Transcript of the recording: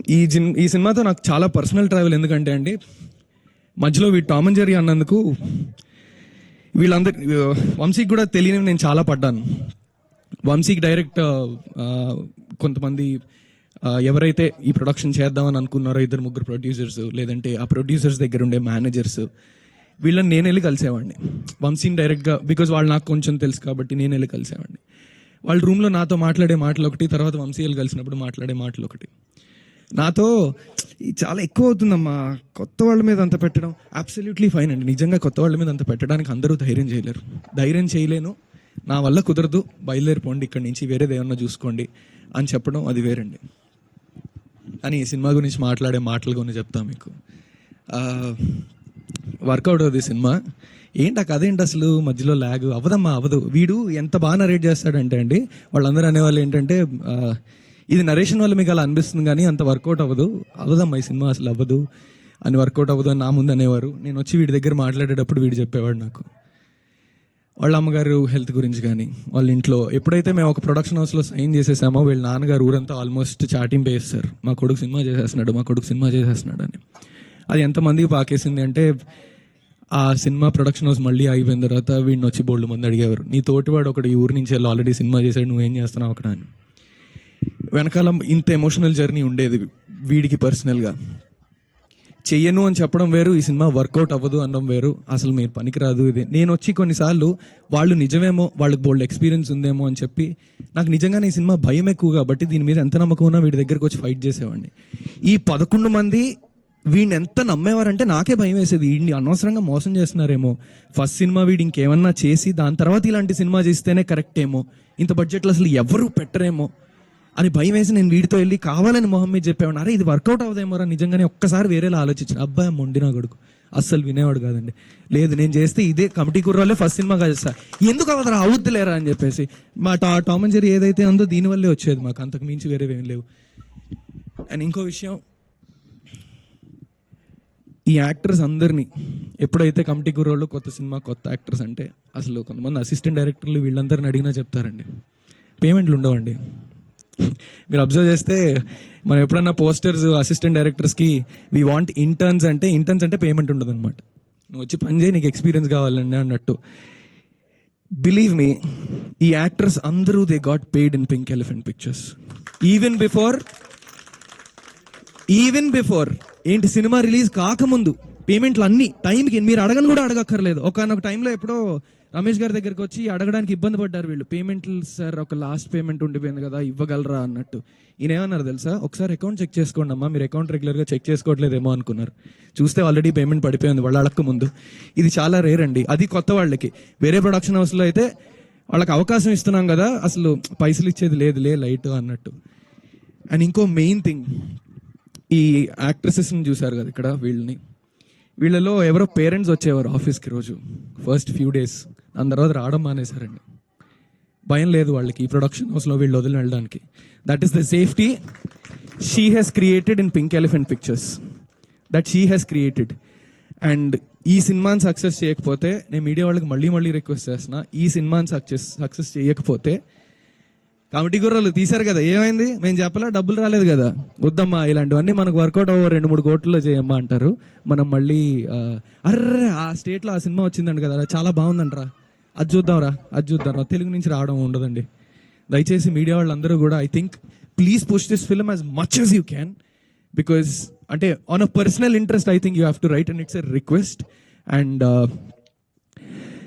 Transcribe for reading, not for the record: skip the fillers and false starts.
ఈ సినిమాతో నాకు చాలా పర్సనల్ ట్రావెల్. ఎందుకంటే అండి, మధ్యలో టామ్ అండ్ జెర్రీ అన్నందుకు వీళ్ళందరి వంశీకి కూడా తెలియని నేను చాలా పడ్డాను. వంశీకి డైరెక్ట్ కొంతమంది ఎవరైతే ఈ ప్రొడక్షన్ చేద్దామని అనుకున్నారో, 2-3 ప్రొడ్యూసర్స్, లేదంటే ఆ ప్రొడ్యూసర్స్ దగ్గర ఉండే మేనేజర్స్, వీళ్ళని నేను వెళ్ళి కలిసేవాడిని. వంశీని డైరెక్ట్గా, బికాజ్ వాళ్ళు నాకు కొంచెం తెలుసు కాబట్టి నేను వెళ్ళి కలిసేవాడిని. వాళ్ళ రూమ్లో నాతో మాట్లాడే మాటలు ఒకటి, తర్వాత వంశీ వెళ్ళి కలిసినప్పుడు మాట్లాడే మాటలు ఒకటి. నాతో చాలా ఎక్కువ అవుతుందమ్మా కొత్త వాళ్ళ మీద అంత పెట్టడం. అబ్సల్యూట్లీ ఫైన్ అండి, నిజంగా కొత్త వాళ్ళ మీద అంత పెట్టడానికి అందరూ ధైర్యం చేయలేరు. ధైర్యం చేయలేను, నా వల్ల కుదరదు, బయలుదేరిపోండి ఇక్కడి నుంచి, వేరేది ఏమన్నా చూసుకోండి అని చెప్పడం అది వేరండి. అని ఈ సినిమా గురించి మాట్లాడే మాటలు కొన్ని చెప్తాను మీకు. వర్కౌట్ అవుతుంది సినిమా. ఏంటి ఆ కథ ఏంటి అసలు, మధ్యలో ల్యాగ్ అవ్వదమ్మా, అవ్వదు. వీడు ఎంత బాగా నరేట్ చేస్తాడంటే అండి, వాళ్ళందరూ అనేవాళ్ళు ఏంటంటే ఇది నరేషన్ వల్ల మీకు అలా అనిపిస్తుంది కానీ అంత వర్కౌట్ అవ్వదమ్మా ఈ సినిమా అసలు అవ్వదు అని, వర్కౌట్ అవ్వదు అని నా ముందు అనేవారు. నేను వచ్చి వీడి దగ్గర మాట్లాడేటప్పుడు వీడు చెప్పేవాడు నాకు వాళ్ళ అమ్మగారు హెల్త్ గురించి కానీ, వాళ్ళ ఇంట్లో ఎప్పుడైతే మేము ఒక ప్రొడక్షన్ హౌస్లో సైన్ చేసేసామో, వీళ్ళ నాన్నగారు ఊరంతా ఆల్మోస్ట్ చాటింపు వేస్తారు, మా కొడుకు సినిమా చేసేస్తున్నాడు అని. అది ఎంతమందికి పాకేసింది అంటే, ఆ సినిమా ప్రొడక్షన్ హౌస్ మళ్ళీ అయిపోయిన తర్వాత వీడిని వచ్చి బోల్డ్ మంది అడిగేవారు, నీ తోటివాడు ఒకటి ఈ ఊరి నుంచి వెళ్ళి ఆల్రెడీ సినిమా చేశాడు, నువ్వేం చేస్తున్నావు అక్కడ అని. వెనకాల ఇంత ఎమోషనల్ జర్నీ ఉండేది వీడికి పర్సనల్గా. చెయ్యను అని చెప్పడం వేరు, ఈ సినిమా వర్కౌట్ అవ్వదు అనడం వేరు. అసలు మీరు పనికిరాదు ఇది. నేను వచ్చి కొన్నిసార్లు వాళ్ళు నిజమేమో, వాళ్ళకి బోల్డ్ ఎక్స్పీరియన్స్ ఉందేమో అని చెప్పి, నాకు నిజంగానే ఈ సినిమా భయం ఎక్కువ కాబట్టి దీని మీద ఎంత నమ్మకం ఉన్నా వీడి దగ్గరకు వచ్చి ఫైట్ చేసేవాడిని. ఈ 11 మంది వీడిని ఎంత నమ్మేవారంటే నాకే భయం వేసేది, వీడిని అనవసరంగా మోసం చేస్తున్నారేమో, ఫస్ట్ సినిమా వీడు ఇంకేమన్నా చేసి దాని తర్వాత ఇలాంటి సినిమా చేస్తేనే కరెక్ట్ ఏమో, ఇంత బడ్జెట్లో అసలు ఎవరు పెట్టరేమో అని భయం వేసి నేను వీడితో వెళ్ళి కావాలని మొహం మీద చెప్పేవాడు, అరే ఇది వర్కౌట్ అవ్వదేమోరా నిజంగానే, ఒక్కసారి వేరేలా ఆలోచించిన. అబ్బాయి మొండి నా కొడుకు అస్సలు వినేవాడు కాదండి. లేదు నేను చేస్తే ఇదే కమిటీ కుర్రాలే ఫస్ట్ సినిమా చేస్తా, ఎందుకు అవ్వదురా అవుద్దులేరా అని చెప్పేసి. మా టామ్ అండ్ జెర్రీ ఏదైతే ఉందో దీనివల్లే వచ్చేది, మాకు అంతకు మించి వేరే ఏం లేవు. అండ్ ఇంకో విషయం, ఈ యాక్టర్స్ అందరినీ ఎప్పుడైతే కమిటీ కుర్రోళ్ళు కొత్త సినిమా కొత్త యాక్టర్స్ అంటే, అసలు కొంతమంది అసిస్టెంట్ డైరెక్టర్లు వీళ్ళందరిని అడిగినా చెప్తారండి, పేమెంట్లు ఉండవండి. మీరు అబ్జర్వ్ చేస్తే మనం ఎప్పుడన్నా పోస్టర్స్ అసిస్టెంట్ డైరెక్టర్స్కి వీ వాంట్ ఇంటర్న్స్ అంటే పేమెంట్ ఉండదు అనమాట. నువ్వు వచ్చి పని చేయి, నీకు ఎక్స్పీరియన్స్ కావాలండి అన్నట్టు. బిలీవ్ మీ, ఈ యాక్టర్స్ అందరూ they got paid in pink elephant pictures even before ఏంటి సినిమా రిలీజ్ కాకముందు పేమెంట్లు అన్ని టైంకి, మీరు అడగని కూడా అడగక్కర్లేదు. ఒకనొక టైంలో ఎప్పుడో రమేష్ గారి దగ్గరికి వచ్చి అడగడానికి ఇబ్బంది పడ్డారు వీళ్ళు, పేమెంట్లు సార్ ఒక లాస్ట్ పేమెంట్ ఉండిపోయింది కదా ఇవ్వగలరా అన్నట్టు. ఈయన ఏమన్నారు తెలుసా, ఒకసారి అకౌంట్ చెక్ చేసుకోండి అమ్మా, మీరు అకౌంట్ రెగ్యులర్గా చెక్ చేసుకోవట్లేదేమో అనుకున్నారు, చూస్తే ఆల్రెడీ పేమెంట్ పడిపోయింది వాళ్ళ అడక్క ముందు. ఇది చాలా రేర్ అండి, అది కొత్త వాళ్ళకి. వేరే ప్రొడక్షన్ హౌస్లో అయితే వాళ్ళకి అవకాశం ఇస్తున్నాం కదా, అసలు పైసలు ఇచ్చేది లేదులే లైట్ అన్నట్టు. అండ్ ఇంకో మెయిన్ థింగ్, ఈ యాక్ట్రెసెస్ని చూసారు కదా ఇక్కడ, వీళ్ళలో ఎవరో పేరెంట్స్ వచ్చేవారు ఆఫీస్కి రోజు ఫస్ట్ ఫ్యూ డేస్, దాని తర్వాత రావడం మానేశారండి. భయం లేదు వాళ్ళకి ఈ ప్రొడక్షన్ హౌస్లో వీళ్ళు వదిలి వెళ్ళడానికి. That is the safety she has created in pink elephant pictures, that she has created. And ఈ సినిమాని సక్సెస్ చేయకపోతే, నేను మీడియా వాళ్ళకి మళ్ళీ రిక్వెస్ట్ చేస్తున్నా, ఈ సినిమాని సక్సెస్ చేయకపోతే, కమిటీ గుర్రాలు తీశారు కదా ఏమైంది, మేము చెప్పలా డబ్బులు రాలేదు కదా, వద్దమ్మా ఇలాంటివన్నీ మనకు వర్కౌట్ అవ్వ 2-3 కోట్లలో చేయమ్మా అంటారు. మనం మళ్ళీ అర్రే ఆ స్టేట్లో ఆ సినిమా వచ్చిందండి కదా చాలా బాగుందంటరా, అది చూద్దాంరా తెలుగు నుంచి రావడం ఉండదండి. దయచేసి మీడియా వాళ్ళందరూ కూడా I think please push this film as much as you can, because అంటే on a personal interest I think you have to right, and it's a request. And